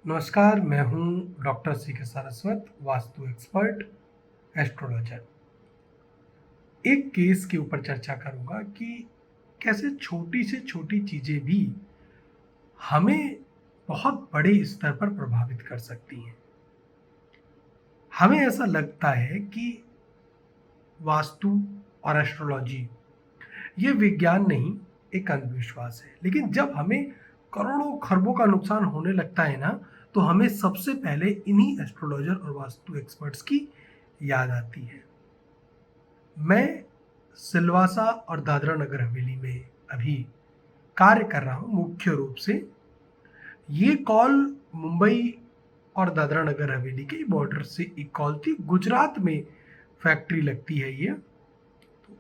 नमस्कार, मैं हूं डॉक्टर सी के सारस्वत, वास्तु एक्सपर्ट, एस्ट्रोलॉजर। एक केस के ऊपर चर्चा करूंगा कि कैसे छोटी से छोटी चीजें भी हमें बहुत बड़े स्तर पर प्रभावित कर सकती हैं। हमें ऐसा लगता है कि वास्तु और एस्ट्रोलॉजी ये विज्ञान नहीं, एक अंधविश्वास है। लेकिन जब हमें करोड़ों खरबों का नुकसान होने लगता है ना, तो हमें सबसे पहले इन्हीं एस्ट्रोलॉजर और वास्तु एक्सपर्ट्स की याद आती है। मैं सिलवासा और दादरा नगर हवेली में अभी कार्य कर रहा हूँ मुख्य रूप से। ये कॉल मुंबई और दादरा नगर हवेली के बॉर्डर से एक कॉल थी। गुजरात में फैक्ट्री लगती है ये।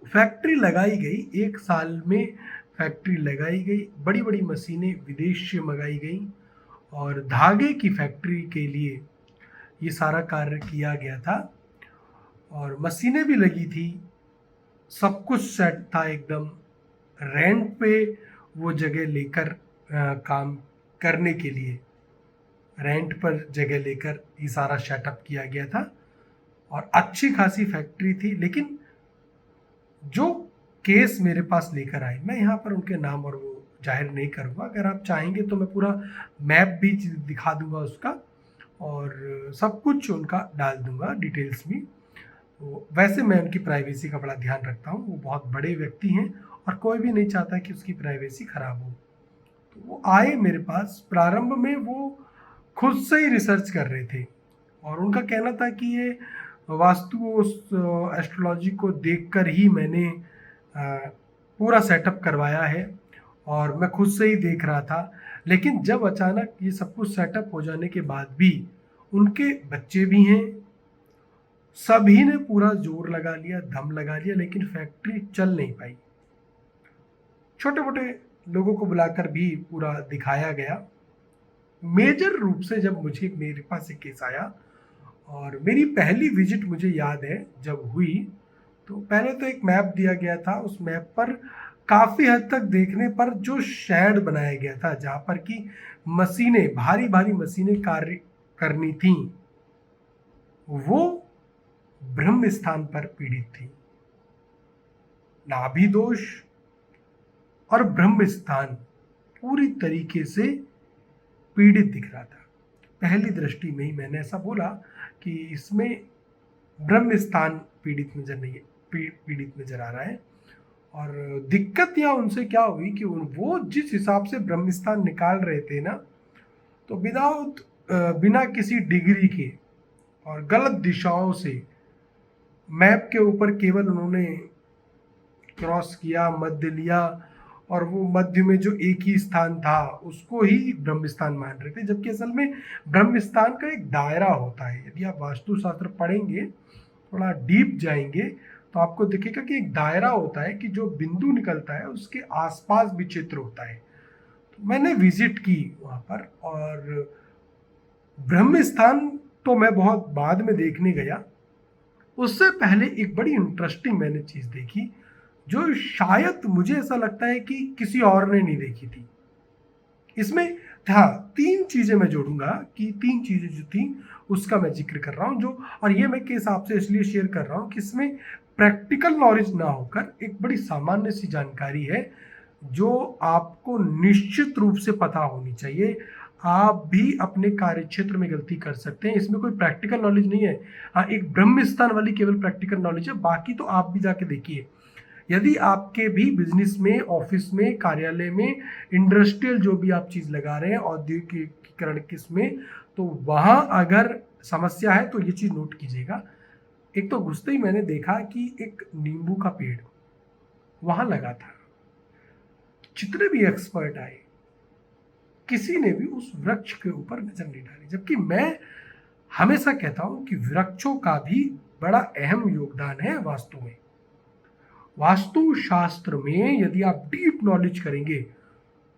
फैक्ट्री लगाई गई, एक साल में फैक्ट्री लगाई गई, बड़ी बड़ी मशीनें विदेश से मंगाई गई और धागे की फैक्ट्री के लिए ये सारा कार्य किया गया था और मशीनें भी लगी थी। सब कुछ सेट था एकदम। रेंट पे वो जगह लेकर काम करने के लिए रेंट पर जगह लेकर ये सारा सेटअप किया गया था और अच्छी खासी फैक्ट्री थी। लेकिन जो केस मेरे पास लेकर आए, मैं यहाँ पर उनके नाम और वो जाहिर नहीं करूँगा। अगर आप चाहेंगे तो मैं पूरा मैप भी दिखा दूंगा उसका और सब कुछ उनका डाल दूंगा डिटेल्स भी। तो वैसे मैं उनकी प्राइवेसी का बड़ा ध्यान रखता हूँ। वो बहुत बड़े व्यक्ति हैं और कोई भी नहीं चाहता कि उसकी प्राइवेसी खराब हो। तो वो आए मेरे पास। प्रारंभ में वो खुद से ही रिसर्च कर रहे थे और उनका कहना था कि ये वास्तु एस्ट्रोलॉजी को देखकर ही मैंने पूरा सेटअप करवाया है और मैं खुद से ही देख रहा था। लेकिन जब अचानक ये सब कुछ सेटअप हो जाने के बाद भी उनके बच्चे भी हैं, सभी ने पूरा जोर लगा लिया, दम लगा लिया, लेकिन फैक्ट्री चल नहीं पाई। छोटे मोटे लोगों को बुलाकर भी पूरा दिखाया गया। मेजर रूप से जब मेरे पास एक केस आया और मेरी पहली विजिट मुझे याद है जब हुई, तो पहले तो एक मैप दिया गया था। उस मैप पर काफ़ी हद तक देखने पर जो शेड बनाया गया था जहाँ पर कि मशीनें, भारी भारी मशीनें कार्य करनी थी, वो ब्रह्म स्थान पर पीड़ित थी। नाभि दोष और ब्रह्म स्थान पूरी तरीके से पीड़ित दिख रहा था। पहली दृष्टि में ही मैंने ऐसा बोला कि इसमें ब्रह्म स्थान पीड़ित नजर नहीं है, पीड़ित नजर आ रहा है। और दिक्कत यहाँ उनसे क्या हुई कि वो जिस हिसाब से ब्रह्म स्थान निकाल रहे थे ना, तो बिना किसी डिग्री के और गलत दिशाओं से मैप के ऊपर केवल उन्होंने क्रॉस किया, मध्य लिया और वो मध्य में जो एक ही स्थान था उसको ही ब्रह्म स्थान मान रहे थे, जबकि असल में ब्रह्म स्थान का एक दायरा होता है। यदि आप वास्तुशास्त्र पढ़ेंगे, थोड़ा डीप जाएंगे, तो आपको दिखेगा कि एक दायरा होता है कि जो बिंदु निकलता है उसके आसपास भी क्षेत्र होता है। तो मैंने विजिट की वहाँ पर और ब्रह्म स्थान तो मैं बहुत बाद में देखने गया। उससे पहले एक बड़ी इंटरेस्टिंग मैंने चीज़ देखी जो शायद मुझे ऐसा लगता है कि किसी और ने नहीं देखी थी। इसमें था तीन चीजें मैं जोड़ूंगा कि तीन चीजें जो थी उसका मैं जिक्र कर रहा हूं जो, और ये मैं केस आपसे इसलिए शेयर कर रहा हूं कि इसमें प्रैक्टिकल नॉलेज ना होकर एक बड़ी सामान्य सी जानकारी है जो आपको निश्चित रूप से पता होनी चाहिए। आप भी अपने कार्य क्षेत्र में गलती कर सकते हैं, इसमें कोई प्रैक्टिकल नॉलेज नहीं है। हाँ, एक ब्रह्म स्थान वाली केवल प्रैक्टिकल नॉलेज है, बाकी तो आप भी जाके देखिए। यदि आपके भी बिजनेस में, ऑफिस में, कार्यालय में, इंडस्ट्रियल जो भी आप चीज़ लगा रहे हैं, औद्योगिकीकरण किसमें, तो वहाँ अगर समस्या है तो ये चीज़ नोट कीजिएगा। एक तो घुसते ही मैंने देखा कि एक नींबू का पेड़ वहाँ लगा था। जितने भी एक्सपर्ट आए, किसी ने भी उस वृक्ष के ऊपर नजर नहीं डाली, जबकि मैं हमेशा कहता हूं कि वृक्षों का भी बड़ा अहम योगदान है वास्तु में। वास्तु शास्त्र में यदि आप डीप नॉलेज करेंगे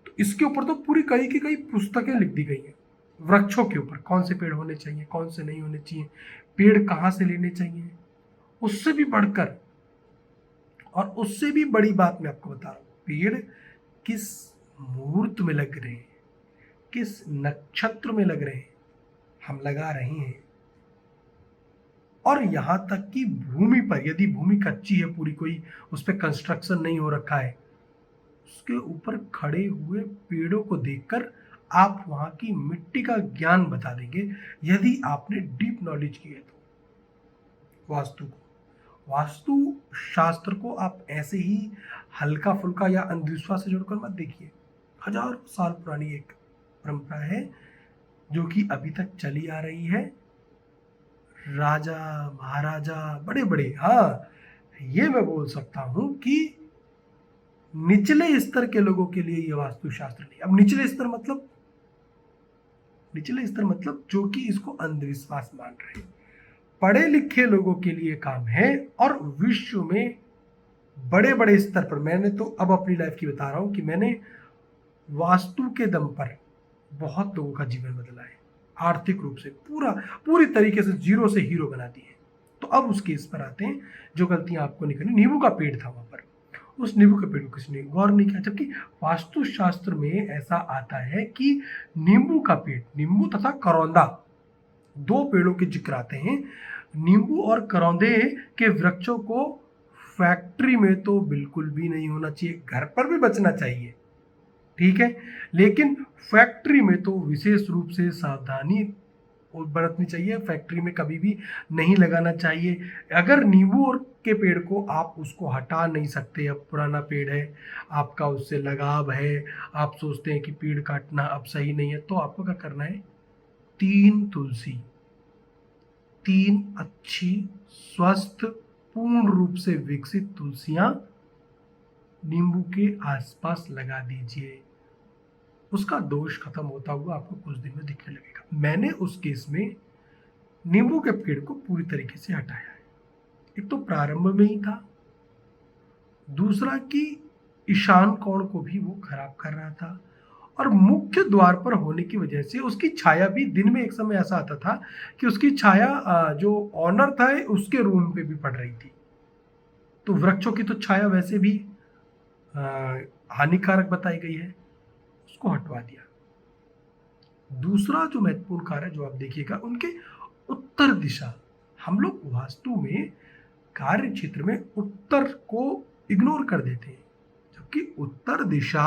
तो इसके ऊपर तो पूरी कई की कई पुस्तकें लिख दी गई हैं। वृक्षों के ऊपर कौन से पेड़ होने चाहिए, कौन से नहीं होने चाहिए, पेड़ कहाँ से लेने चाहिए। उससे भी बढ़कर और उससे भी बड़ी बात मैं आपको बता रहा हूँ, पेड़ किस मुहूर्त में लग रहे हैं, किस नक्षत्र में लग रहे हैं, हम लगा रहे हैं। और यहाँ तक कि भूमि पर, यदि भूमि कच्ची है पूरी, कोई उस पर कंस्ट्रक्शन नहीं हो रखा है, उसके ऊपर खड़े हुए पेड़ों को देखकर आप वहाँ की मिट्टी का ज्ञान बता देंगे, यदि आपने डीप नॉलेज की है तो। वास्तु शास्त्र को आप ऐसे ही हल्का फुल्का या अंधविश्वास से जोड़कर मत देखिए। हजारों साल पुरानी एक परंपरा है जो कि अभी तक चली आ रही है। राजा महाराजा बड़े बड़े, हाँ ये मैं बोल सकता हूं कि निचले स्तर के लोगों के लिए ये वास्तुशास्त्र नहीं। अब निचले स्तर मतलब जो कि इसको अंधविश्वास मान रहे हैं। पढ़े लिखे लोगों के लिए काम है, और विश्व में बड़े बड़े स्तर पर, मैंने तो अब अपनी लाइफ की बता रहा हूं कि मैंने वास्तु के दम पर बहुत लोगों का जीवन बदला है, आर्थिक रूप से पूरी तरीके से जीरो से हीरो बना दिए। तो अब उस केस पर आते हैं, जो गलतियां आपको नहीं करनी। नींबू का पेड़ था वहां पर, उस नींबू के पेड़ को किसी ने गौर नहीं किया, जबकि वास्तुशास्त्र में ऐसा आता है कि नींबू का पेड़, नींबू तथा करौंदा, दो पेड़ों के जिक्र आते हैं। नींबू और करौंदे के वृक्षों को फैक्ट्री में तो बिल्कुल भी नहीं होना चाहिए, घर पर भी बचना चाहिए, ठीक है, लेकिन फैक्ट्री में तो विशेष रूप से सावधानी बरतनी चाहिए। फैक्ट्री में कभी भी नहीं लगाना चाहिए। अगर नींबू और के पेड़ को आप उसको हटा नहीं सकते, अब पुराना पेड़ है, आपका उससे लगाव है, आप सोचते हैं कि पेड़ काटना अब सही नहीं है, तो आपको क्या करना है, 3 तुलसी, 3 अच्छी स्वस्थ पूर्ण रूप से विकसित तुलसियां नींबू के आसपास लगा दीजिए। उसका दोष खत्म होता हुआ आपको कुछ दिन में दिखने लगेगा। मैंने उस केस में नींबू के पेड़ को पूरी तरीके से हटाया है। एक तो प्रारंभ में ही था, दूसरा कि ईशान कोण को भी वो खराब कर रहा था, और मुख्य द्वार पर होने की वजह से उसकी छाया भी, दिन में एक समय ऐसा आता था कि उसकी छाया जो ऑनर था उसके रूम पे भी पड़ रही थी। तो वृक्षों की तो छाया वैसे भी हानिकारक बताई गई है, उसको हटवा दिया। दूसरा जो महत्वपूर्ण कार्य जो आप देखिएगा, उनके उत्तर दिशा, हम लोग वास्तु में कार्य क्षेत्र में उत्तर को इग्नोर कर देते हैं, जबकि उत्तर दिशा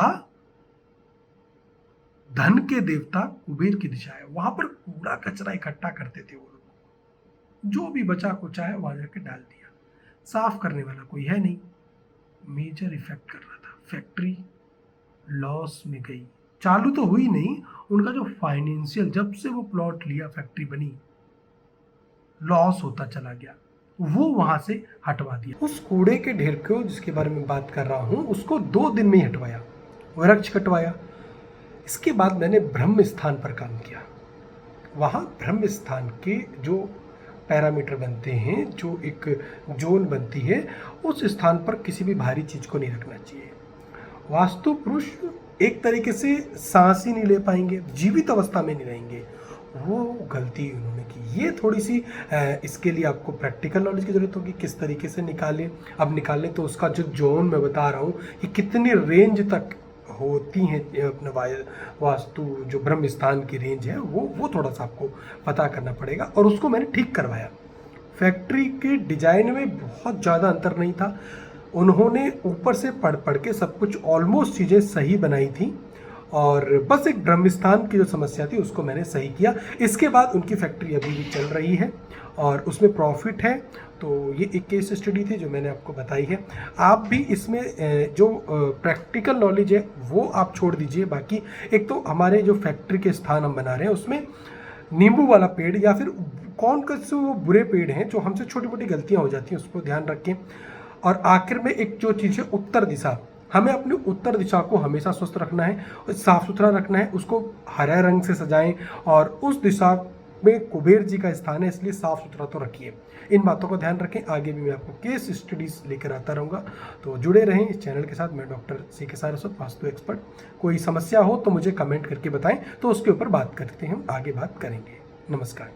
धन के देवता कुबेर की दिशा है। वहां पर कूड़ा कचरा इकट्ठा करते थे वो लोग, जो भी बचा कुचा है वहां जाके डाल दिया, साफ करने वाला कोई है नहीं। मेजर इफेक्ट कर रहा था। फैक्ट्री लॉस में गई, चालू तो हुई नहीं, उनका जो फाइनेंशियल, जब से वो प्लॉट लिया फैक्ट्री बनी, लॉस होता चला गया, वो वहां से हटवा दिया। उस कूड़े के ढेर को जिसके बारे में बात कर रहा हूं, उसको 2 दिन में ही हटवाया, वृक्ष कटवाया। इसके बाद मैंने ब्रह्म स्थान पर काम किया। वहाँ ब्रह्म स्थान के जो पैरामीटर बनते हैं, जो एक जोन बनती है, उस स्थान पर किसी भी भारी चीज को नहीं रखना चाहिए। वास्तु पुरुष एक तरीके से सांस ही नहीं ले पाएंगे, जीवित अवस्था में नहीं रहेंगे। वो गलती उन्होंने की। ये थोड़ी सी इसके लिए आपको प्रैक्टिकल नॉलेज की जरूरत होगी, किस तरीके से निकालें। अब निकालें तो उसका जो जोन मैं बता रहा हूँ कि कितनी रेंज तक होती हैं अपने वास्तु, जो ब्रह्म स्थान की रेंज है, वो थोड़ा सा आपको पता करना पड़ेगा, और उसको मैंने ठीक करवाया। फैक्ट्री के डिजाइन में बहुत ज़्यादा अंतर नहीं था, उन्होंने ऊपर से पढ़ के सब कुछ ऑलमोस्ट चीज़ें सही बनाई थी, और बस एक ब्रह्म स्थान की जो समस्या थी उसको मैंने सही किया। इसके बाद उनकी फैक्ट्री अभी भी चल रही है और उसमें प्रॉफिट है। तो ये एक केस स्टडी थी जो मैंने आपको बताई है। आप भी इसमें जो प्रैक्टिकल नॉलेज है वो आप छोड़ दीजिए। बाकी एक तो हमारे जो फैक्ट्री के स्थान हम बना रहे हैं उसमें नींबू वाला पेड़ या फिर कौन से वो बुरे पेड़ हैं जो हमसे छोटी मोटी गलतियां हो जाती हैं, उसको ध्यान रखें। और आखिर में एक जो चीज़ है उत्तर दिशा, हमें अपनी उत्तर दिशा को हमेशा स्वस्थ रखना है, साफ सुथरा रखना है, उसको हरे रंग से सजाएं, और उस दिशा में कुबेर जी का स्थान है, इसलिए साफ सुथरा तो रखिए। इन बातों को ध्यान रखें। आगे भी मैं आपको केस स्टडीज लेकर आता रहूँगा, तो जुड़े रहें इस चैनल के साथ। मैं doctor CK Saraswat, vastu expert. कोई समस्या हो तो मुझे कमेंट करके बताएं, तो उसके ऊपर बात करते हैं, हम आगे बात करेंगे। नमस्कार।